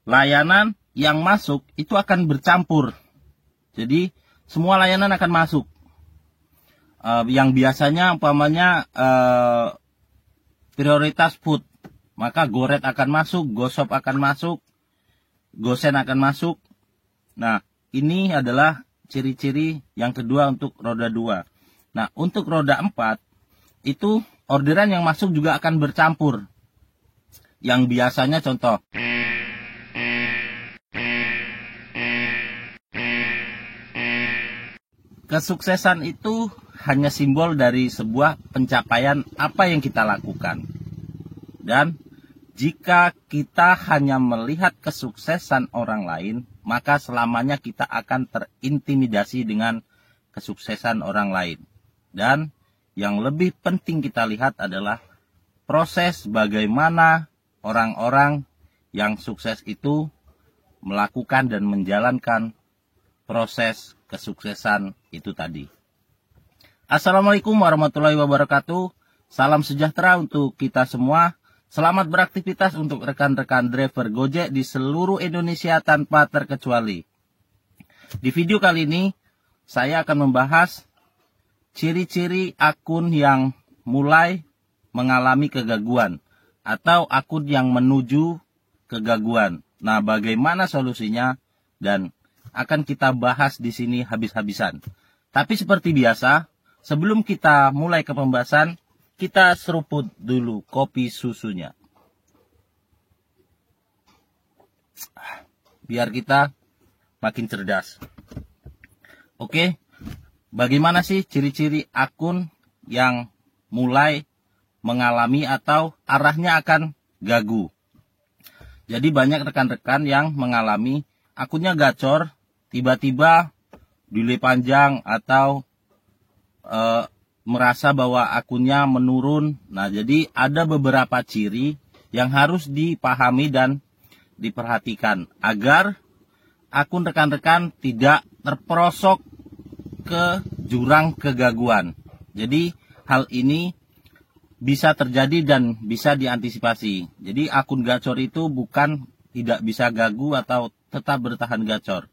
layanan yang masuk itu akan bercampur. Jadi semua layanan akan masuk. Yang biasanya umpamanya prioritas food, maka Goret akan masuk, GoShop akan masuk, GoSend akan masuk. Nah, ini adalah ciri-ciri yang kedua untuk roda 2. Nah, untuk roda 4 itu orderan yang masuk juga akan bercampur. Yang biasanya contoh, kesuksesan itu hanya simbol dari sebuah pencapaian apa yang kita lakukan. Dan jika kita hanya melihat kesuksesan orang lain, maka selamanya kita akan terintimidasi dengan kesuksesan orang lain. Dan yang lebih penting kita lihat adalah proses bagaimana orang-orang yang sukses itu melakukan dan menjalankan proses kesuksesan itu tadi. Assalamualaikum warahmatullahi wabarakatuh. Salam sejahtera untuk kita semua. Selamat beraktivitas untuk rekan-rekan driver Gojek di seluruh Indonesia tanpa terkecuali. Di video kali ini, saya akan membahas ciri-ciri akun yang mulai mengalami kegaguan atau akun yang menuju kegaguan. Nah, bagaimana solusinya dan akan kita bahas di sini habis-habisan. Tapi seperti biasa, sebelum kita mulai ke pembahasan, kita seruput dulu kopi susunya. Biar kita makin cerdas. Oke, bagaimana sih ciri-ciri akun yang mulai mengalami atau arahnya akan gagu? Jadi banyak rekan-rekan yang mengalami akunnya gacor, tiba-tiba delay panjang atau merasa bahwa akunnya menurun. Nah, jadi ada beberapa ciri yang harus dipahami dan diperhatikan agar akun rekan-rekan tidak terperosok ke jurang kegaguan. Jadi hal ini bisa terjadi dan bisa diantisipasi. Jadi akun gacor itu bukan tidak bisa gagu atau tetap bertahan gacor,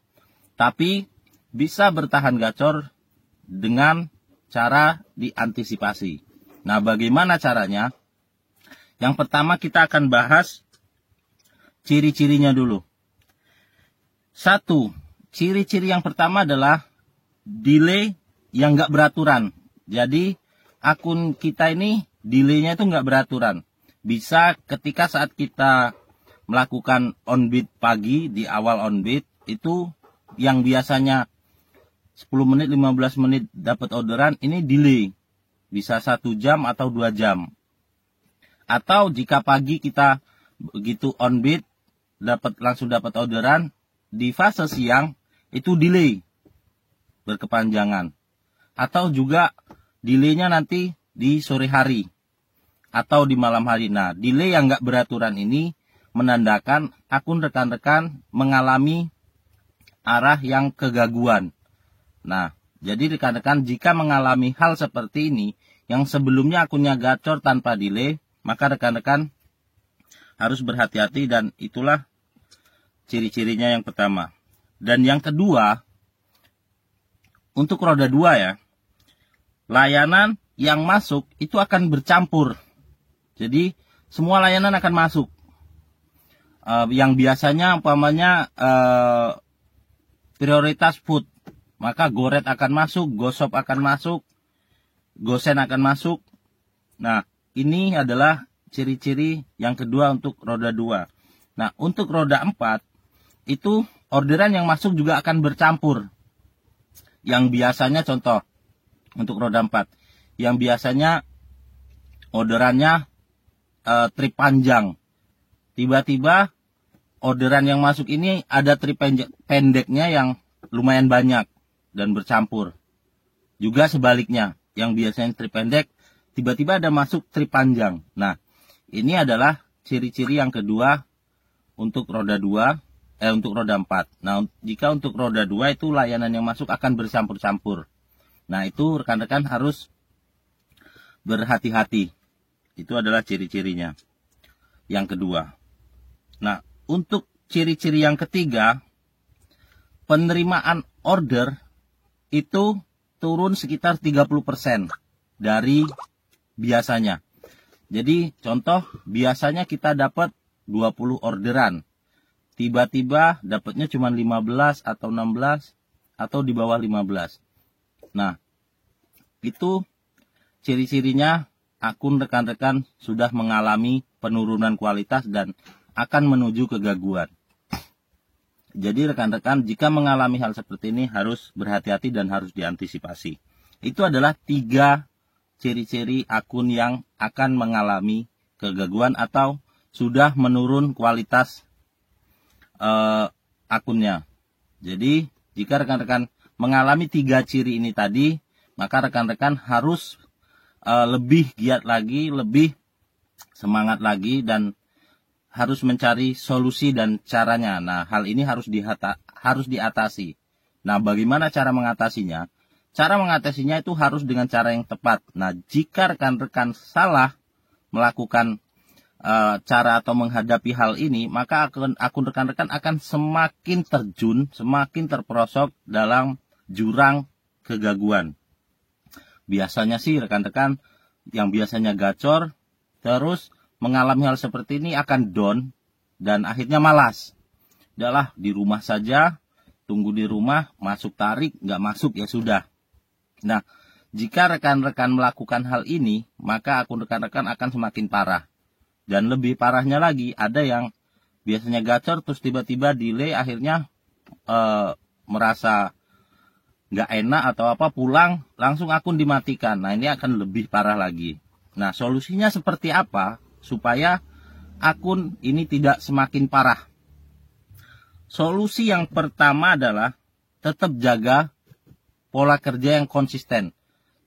tapi bisa bertahan gacor dengan cara diantisipasi. Nah, bagaimana caranya? Yang pertama kita akan bahas ciri-cirinya dulu. 1. Ciri-ciri yang pertama adalah delay yang nggak beraturan. Jadi akun kita ini delaynya itu nggak beraturan. Bisa ketika saat kita melakukan on-bid pagi, di awal on-bid, itu yang biasanya 10 menit, 15 menit dapat orderan, ini delay. Bisa 1 jam atau 2 jam. Atau jika pagi kita begitu on bid, langsung dapat orderan, di fase siang itu delay. Berkepanjangan. Atau juga delaynya nanti di sore hari. Atau di malam hari. Nah, delay yang nggak beraturan ini menandakan akun rekan-rekan mengalami arah yang kegaguan. Nah, jadi rekan-rekan jika mengalami hal seperti ini, yang sebelumnya akunnya gacor tanpa delay, maka rekan-rekan harus berhati-hati dan itulah ciri-cirinya yang pertama. Dan yang kedua, untuk roda 2 ya, layanan yang masuk itu akan bercampur. Jadi semua layanan akan masuk. Yang biasanya umpamanya prioritas food, maka Goret akan masuk, GoShop akan masuk, GoSend akan masuk. Nah, ini adalah ciri-ciri yang kedua untuk roda 2. Nah, untuk roda 4, itu orderan yang masuk juga akan bercampur. Yang biasanya contoh, untuk roda 4, yang biasanya orderannya trip panjang. Tiba-tiba orderan yang masuk ini ada trip pendeknya yang lumayan banyak dan bercampur. Juga sebaliknya, yang biasanya trip pendek, tiba-tiba ada masuk trip panjang. Nah, ini adalah ciri-ciri yang kedua untuk roda 2, untuk roda 4. Nah, jika untuk roda 2 itu layanan yang masuk akan bercampur-campur. Nah, itu rekan-rekan harus berhati-hati. Itu adalah ciri-cirinya. Yang kedua. Nah, untuk ciri-ciri yang ketiga, penerimaan order itu turun sekitar 30% dari biasanya. Jadi contoh, biasanya kita dapat 20 orderan. Tiba-tiba dapatnya cuma 15 atau 16 atau di bawah 15. Nah, itu ciri-cirinya akun rekan-rekan sudah mengalami penurunan kualitas dan akan menuju kegaguan. Jadi rekan-rekan jika mengalami hal seperti ini harus berhati-hati dan harus diantisipasi. Itu adalah 3 ciri-ciri akun yang akan mengalami kegaguan atau sudah menurun kualitas akunnya. Jadi jika rekan-rekan mengalami 3 ciri ini tadi, maka rekan-rekan harus lebih giat lagi, lebih semangat lagi, dan harus mencari solusi dan caranya. Nah, hal ini harus diatasi. Nah, bagaimana cara mengatasinya? Cara mengatasinya itu harus dengan cara yang tepat. Nah, jika rekan-rekan salah melakukan cara atau menghadapi hal ini, maka akun rekan-rekan akan semakin terjun, semakin terperosok dalam jurang kegaguan. Biasanya sih rekan-rekan yang biasanya gacor terus mengalami hal seperti ini akan down dan akhirnya malas. Udahlah, di rumah saja, tunggu di rumah, masuk tarik, nggak masuk ya sudah. Nah, jika rekan-rekan melakukan hal ini, maka akun rekan-rekan akan semakin parah. Dan lebih parahnya lagi, ada yang biasanya gacor terus tiba-tiba delay, akhirnya merasa nggak enak atau apa, pulang langsung akun dimatikan. Nah, ini akan lebih parah lagi. Nah, solusinya seperti apa supaya akun ini tidak semakin parah? Solusi yang pertama adalah tetap jaga pola kerja yang konsisten.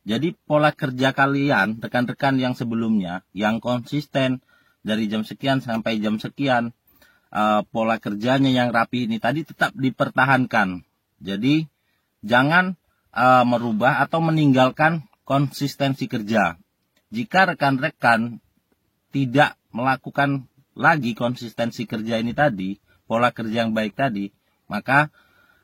Jadi pola kerja kalian, rekan-rekan yang sebelumnya, yang konsisten dari jam sekian sampai jam sekian, pola kerjanya yang rapi ini tadi tetap dipertahankan. Jadi jangan merubah atau meninggalkan konsistensi kerja. Jika rekan-rekan tidak melakukan lagi konsistensi kerja ini tadi, pola kerja yang baik tadi, maka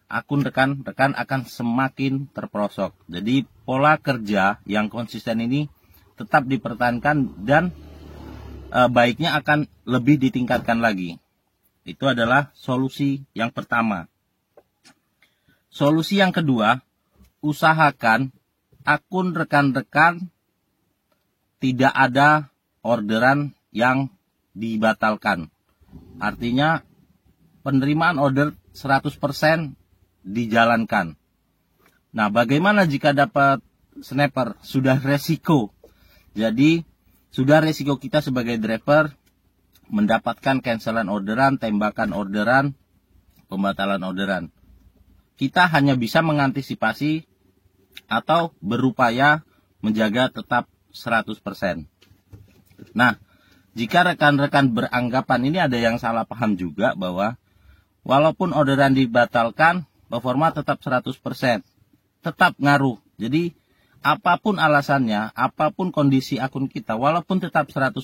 akun rekan-rekan akan semakin terperosok. Jadi pola kerja yang konsisten ini tetap dipertahankan dan baiknya akan lebih ditingkatkan lagi. Itu adalah solusi yang pertama. Solusi yang kedua, usahakan akun rekan-rekan tidak ada orderan yang dibatalkan. Artinya penerimaan order 100% dijalankan. Nah, bagaimana jika dapat snapper? Sudah resiko. Jadi sudah resiko kita sebagai driver mendapatkan cancelan orderan, tembakan orderan, pembatalan orderan. Kita hanya bisa mengantisipasi atau berupaya menjaga tetap 100%. Nah, jika rekan-rekan beranggapan, ini ada yang salah paham juga, bahwa walaupun orderan dibatalkan, performa tetap 100%. Tetap ngaruh. Jadi apapun alasannya, apapun kondisi akun kita, walaupun tetap 100%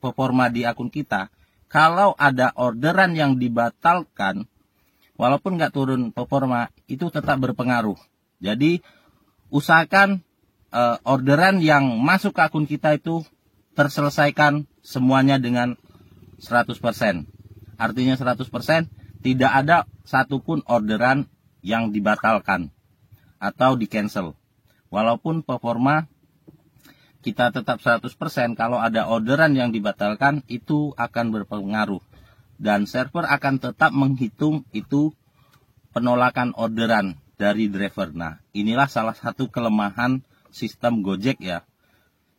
performa di akun kita, kalau ada orderan yang dibatalkan, walaupun nggak turun performa, itu tetap berpengaruh. Jadi usahakan orderan yang masuk ke akun kita itu terselesaikan semuanya dengan 100%. Artinya 100%, tidak ada satupun orderan yang dibatalkan atau di cancel. Walaupun performa kita tetap 100%, kalau ada orderan yang dibatalkan itu akan berpengaruh. Dan server akan tetap menghitung itu penolakan orderan dari driver. Nah, inilah salah satu kelemahan sistem Gojek ya.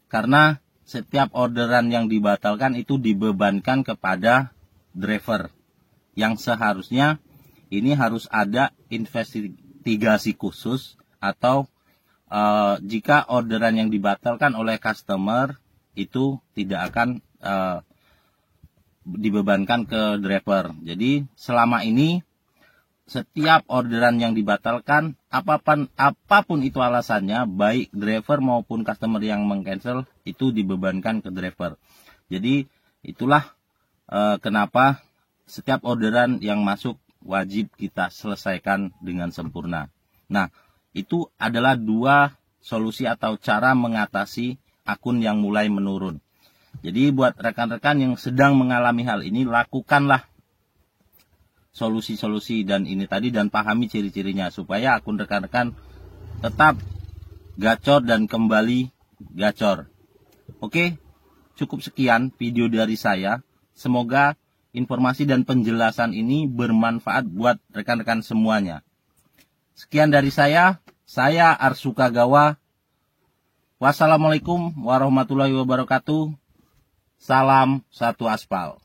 Karena setiap orderan yang dibatalkan itu dibebankan kepada driver. Yang seharusnya ini harus ada investigasi khusus, atau jika orderan yang dibatalkan oleh customer itu tidak akan dibebankan ke driver. Jadi selama ini setiap orderan yang dibatalkan, apapun itu alasannya, baik driver maupun customer yang meng-cancel, itu dibebankan ke driver. Jadi itulah kenapa setiap orderan yang masuk wajib kita selesaikan dengan sempurna. Nah, itu adalah 2 solusi atau cara mengatasi akun yang mulai menurun. Jadi buat rekan-rekan yang sedang mengalami hal ini, lakukanlah solusi-solusi dan ini tadi dan pahami ciri-cirinya supaya akun rekan-rekan tetap gacor dan kembali gacor. Oke, cukup sekian video dari saya. Semoga informasi dan penjelasan ini bermanfaat buat rekan-rekan semuanya. Sekian dari saya Arsuka Gawa. Wassalamualaikum warahmatullahi wabarakatuh. Salam satu aspal.